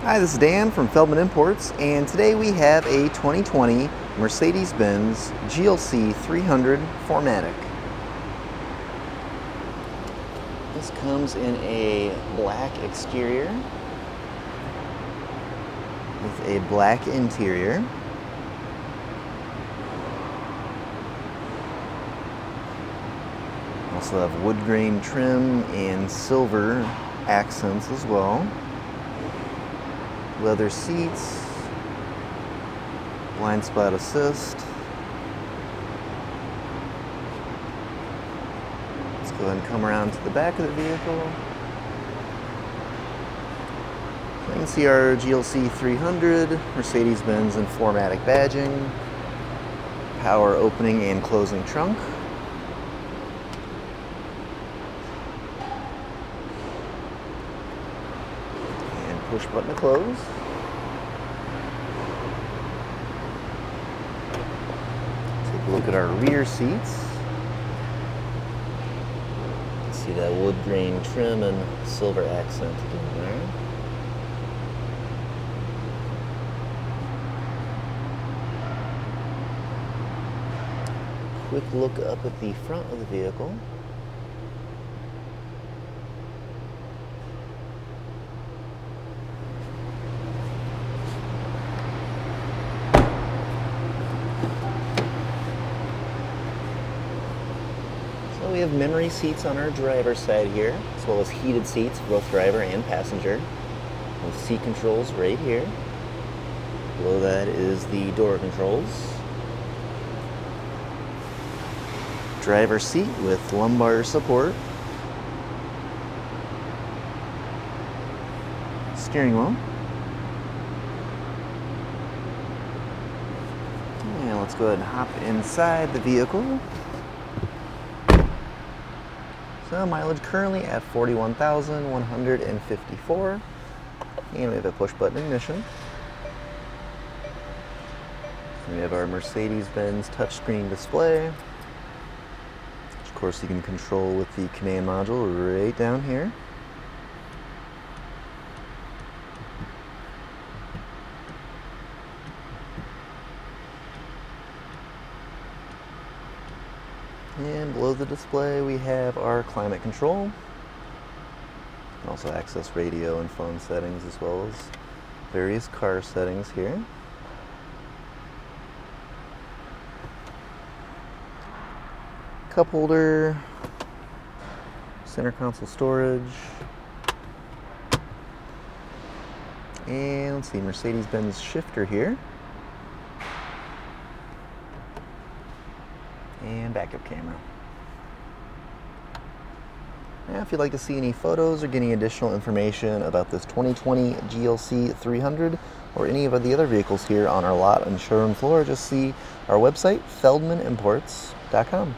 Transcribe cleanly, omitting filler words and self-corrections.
Hi, this is Dan from Feldmann Imports, and today we have a 2020 Mercedes-Benz GLC 300 4MATIC. This comes in a black exterior with a black interior. Also have wood grain trim and silver accents as well. Leather seats, blind spot assist. Let's go ahead and come around to the back of the vehicle. So you can see our GLC 300, Mercedes-Benz and 4MATIC badging, power opening and closing trunk. Push button to close. Take a look at our rear seats. You can see that wood grain trim and silver accent again there. Quick look up at the front of the vehicle. So we have memory seats on our driver's side here, as well as heated seats for both driver and passenger, with seat controls right here. Below that is the door controls. Driver's seat with lumbar support. Steering wheel. And let's go ahead and hop inside the vehicle. So mileage currently at 41,154, and we have a push button ignition. So we have our Mercedes-Benz touchscreen display, which of course you can control with the command module right down here. And below the display we have our climate control. You can also access radio and phone settings as well as various car settings here. Cup holder, center console storage, and let's see, Mercedes-Benz shifter here. And backup camera. Now, if you'd like to see any photos or get any additional information about this 2020 GLC 300 or any of the other vehicles here on our lot and showroom floor, just see our website, feldmanimports.com.